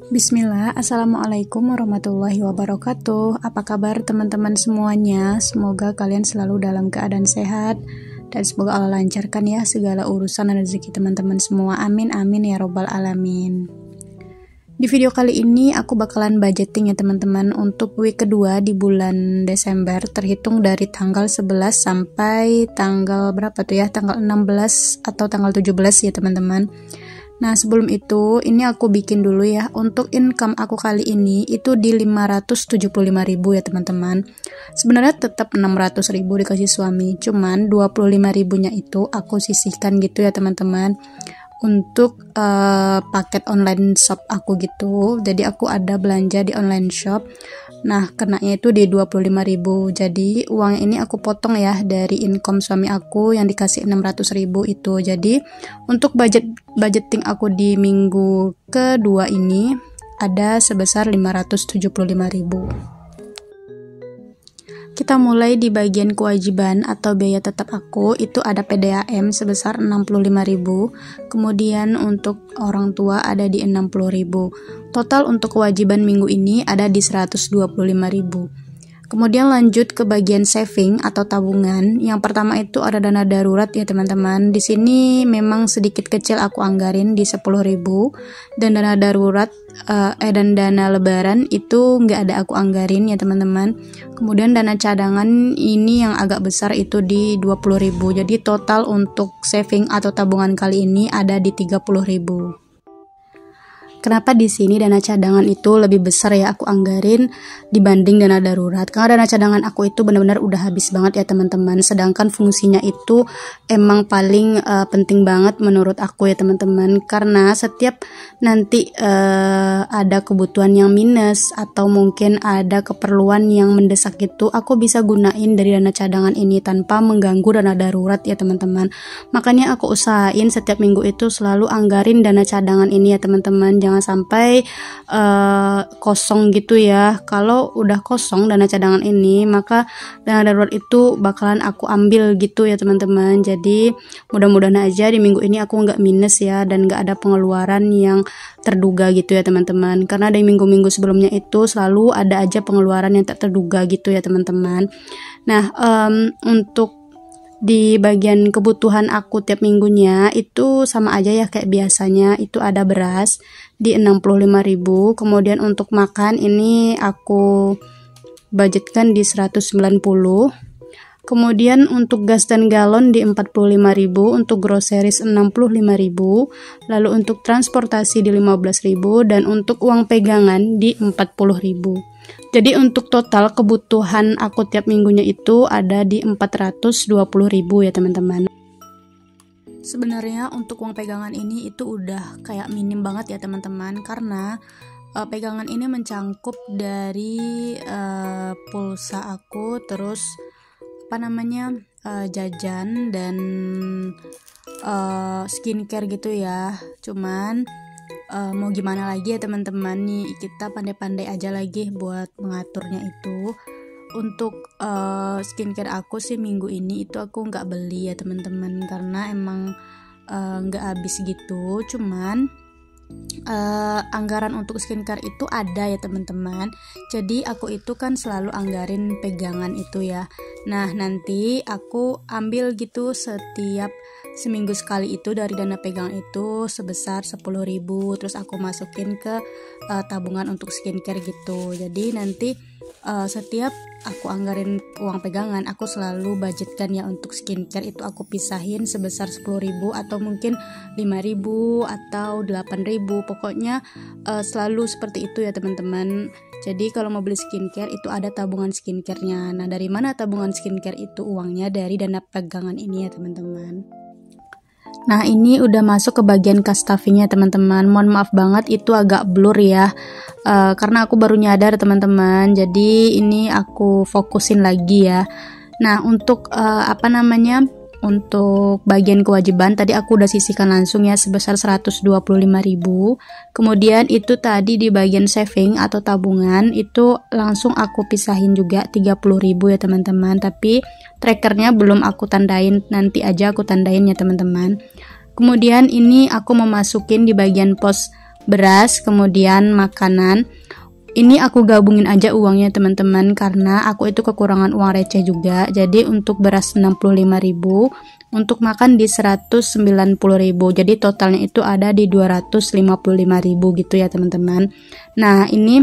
Bismillah, Assalamualaikum warahmatullahi wabarakatuh. Apa kabar teman-teman semuanya? Semoga kalian selalu dalam keadaan sehat dan semoga Allah lancarkan ya segala urusan dan rezeki teman-teman semua. Amin amin ya robbal alamin. Di video kali ini aku bakalan budgeting ya teman-teman untuk week kedua di bulan Desember, terhitung dari tanggal 11 sampai tanggal berapa tuh ya, tanggal 16 atau tanggal 17 ya teman-teman. Nah sebelum itu, ini aku bikin dulu ya, untuk income aku kali ini itu di 575.000 ya teman-teman. Sebenarnya tetap 600.000 dikasih suami, cuman 25.000 nya itu aku sisihkan gitu ya teman-teman, untuk paket online shop aku gitu. Jadi aku ada belanja di online shop. Nah kenanya itu di 25.000. Jadi uang ini aku potong ya dari income suami aku yang dikasih 600.000 itu. Jadi untuk budgeting aku di minggu kedua ini ada sebesar 575.000. Kita mulai di bagian kewajiban atau biaya tetap aku, itu ada PDAM sebesar 65.000, kemudian untuk orang tua ada di 60.000. Total untuk kewajiban minggu ini ada di 125.000. Kemudian lanjut ke bagian saving atau tabungan. Yang pertama itu ada dana darurat ya teman-teman. Di sini memang sedikit kecil aku anggarin di 10.000, dan dana darurat dan dana lebaran itu nggak ada aku anggarin ya teman-teman. Kemudian dana cadangan ini yang agak besar itu di 20.000. Jadi total untuk saving atau tabungan kali ini ada di 30.000. Kenapa di sini dana cadangan itu lebih besar ya aku anggarin dibanding dana darurat? Karena dana cadangan aku itu benar-benar udah habis banget ya teman-teman. Sedangkan fungsinya itu emang paling penting banget menurut aku ya teman-teman. Karena setiap nanti ada kebutuhan yang minus atau mungkin ada keperluan yang mendesak itu, aku bisa gunain dari dana cadangan ini tanpa mengganggu dana darurat ya teman-teman. Makanya aku usahain setiap minggu itu selalu anggarin dana cadangan ini ya teman-teman. Jangan sampai kosong gitu ya. Kalau udah kosong dana cadangan ini, maka dana darurat itu bakalan aku ambil gitu ya teman-teman. Jadi mudah-mudahan aja di minggu ini aku nggak minus ya, dan nggak ada pengeluaran yang terduga gitu ya teman-teman. Karena di minggu-minggu sebelumnya itu selalu ada aja pengeluaran yang tak terduga gitu ya teman-teman. Nah untuk di bagian kebutuhan aku tiap minggunya itu sama aja ya kayak biasanya, itu ada beras di 65.000. Kemudian untuk makan ini aku budgetkan di 190. Kemudian untuk gas dan galon di 45.000, untuk groceries 65.000, lalu untuk transportasi di 15.000, dan untuk uang pegangan di 40.000. Jadi untuk total kebutuhan aku tiap minggunya itu ada di 420.000 ya teman-teman. Sebenarnya untuk uang pegangan ini itu udah kayak minim banget ya teman-teman, karena pegangan ini mencangkup dari pulsa aku, terus jajan dan skincare gitu ya. Cuman mau gimana lagi ya teman-teman, nih kita pandai-pandai aja lagi buat mengaturnya itu. Untuk skincare aku sih minggu ini itu aku nggak beli ya teman-teman, karena emang nggak habis gitu. Cuman anggaran untuk skincare itu ada ya teman-teman. Jadi aku itu kan selalu anggarin pegangan itu ya. Nah nanti aku ambil gitu setiap seminggu sekali itu dari dana pegangan itu sebesar 10.000, terus aku masukin ke tabungan untuk skincare gitu. Jadi nanti setiap aku anggarin uang pegangan, aku selalu budgetkan ya untuk skincare itu aku pisahin sebesar 10.000 atau mungkin 5.000 atau 8.000. Pokoknya selalu seperti itu ya teman-teman. Jadi kalau mau beli skincare itu ada tabungan skincare-nya. Nah dari mana tabungan skincare itu? Uangnya dari dana pegangan ini ya teman-teman. Nah ini udah masuk ke bagian cost stuffing-nya teman-teman. Mohon maaf banget itu agak blur ya, karena aku baru nyadar teman-teman. Jadi ini aku fokusin lagi ya. Nah untuk untuk bagian kewajiban tadi aku udah sisihkan langsung ya sebesar 125.000. Kemudian itu tadi di bagian saving atau tabungan itu langsung aku pisahin juga 30.000 ya teman-teman. Tapi trackernya belum aku tandain, nanti aja aku tandain ya teman-teman. Kemudian ini aku memasukin di bagian pos beras, kemudian makanan. Ini aku gabungin aja uangnya teman-teman, karena aku itu kekurangan uang receh juga. Jadi untuk beras 65.000, untuk makan di 190.000. Jadi totalnya itu ada di 255.000 gitu ya teman-teman. Nah, ini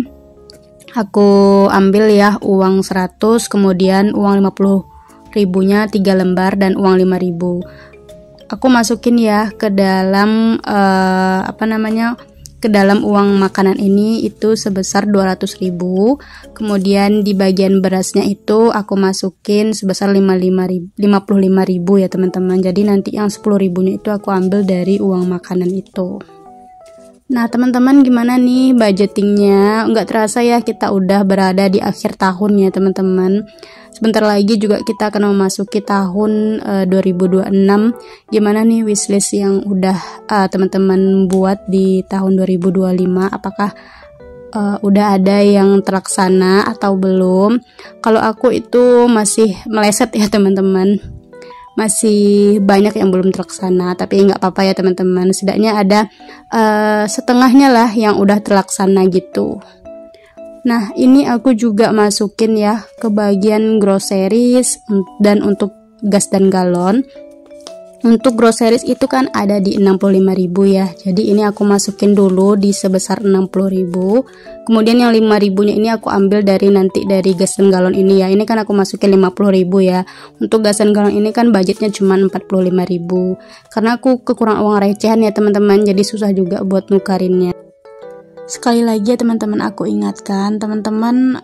aku ambil ya uang 100, kemudian uang 50.000-nya 3 lembar dan uang 5.000. Aku masukin ya ke dalam ke dalam uang makanan ini itu sebesar 200.000. Kemudian di bagian berasnya itu aku masukin sebesar 55.000 ya teman-teman. Jadi nanti yang 10.000-nya itu aku ambil dari uang makanan itu. Nah teman-teman, gimana nih budgetingnya? Nggak terasa ya kita udah berada di akhir tahun ya teman-teman. Sebentar lagi juga kita akan memasuki tahun 2026. Gimana nih wishlist yang udah teman-teman buat di tahun 2025? Apakah udah ada yang terlaksana atau belum? Kalau aku itu masih meleset ya teman-teman. Masih banyak yang belum terlaksana, tapi nggak apa-apa ya teman-teman, setidaknya ada setengahnya lah yang udah terlaksana gitu. Nah ini aku juga masukin ya ke bagian groceries dan untuk gas dan galon. Untuk groceries itu kan ada di 65.000 ya. Jadi ini aku masukin dulu di sebesar 60.000. Kemudian yang 5.000-nya ini aku ambil dari nanti dari gas dan galon ini ya. Ini kan aku masukin 50.000 ya. Untuk gas dan galon ini kan budgetnya cuma 45.000. Karena aku kekurangan uang recehan ya teman-teman. Jadi susah juga buat nukarinnya. Sekali lagi ya teman-teman, aku ingatkan teman-teman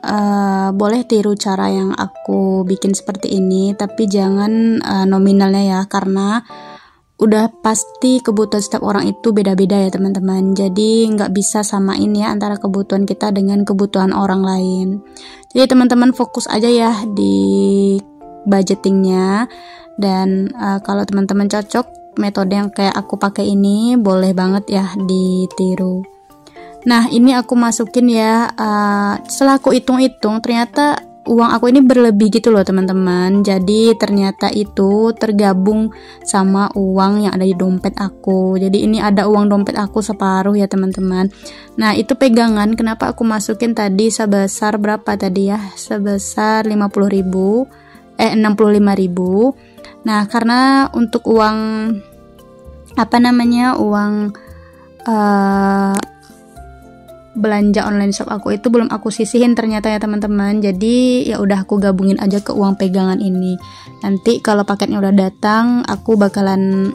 boleh tiru cara yang aku bikin seperti ini, tapi jangan nominalnya ya, karena udah pasti kebutuhan setiap orang itu beda-beda ya teman-teman. Jadi nggak bisa samain ya antara kebutuhan kita dengan kebutuhan orang lain. Jadi teman-teman fokus aja ya di budgetingnya, dan kalau teman-teman cocok metode yang kayak aku pakai ini, boleh banget ya ditiru. Nah ini aku masukin ya, setelah aku hitung-hitung ternyata uang aku ini berlebih gitu loh teman-teman. Jadi ternyata itu tergabung sama uang yang ada di dompet aku. Jadi ini ada uang dompet aku separuh ya teman-teman. Nah itu pegangan, kenapa aku masukin tadi sebesar berapa tadi ya, sebesar 65.000. Nah karena untuk uang uang belanja online shop aku itu belum aku sisihin ternyata ya teman-teman. Jadi ya udah aku gabungin aja ke uang pegangan ini. Nanti kalau paketnya udah datang, aku bakalan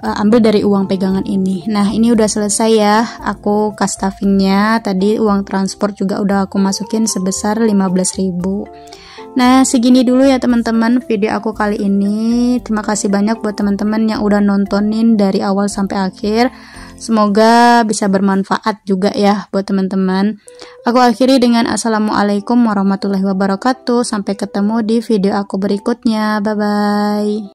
ambil dari uang pegangan ini. Nah ini udah selesai ya, aku cash stuffingnya. Tadi uang transport juga udah aku masukin sebesar 15.000. Nah segini dulu ya teman-teman video aku kali ini. Terima kasih banyak buat teman-teman yang udah nontonin dari awal sampai akhir. Semoga bisa bermanfaat juga ya buat teman-teman. Aku akhiri dengan assalamualaikum warahmatullahi wabarakatuh. Sampai ketemu di video aku berikutnya. Bye bye.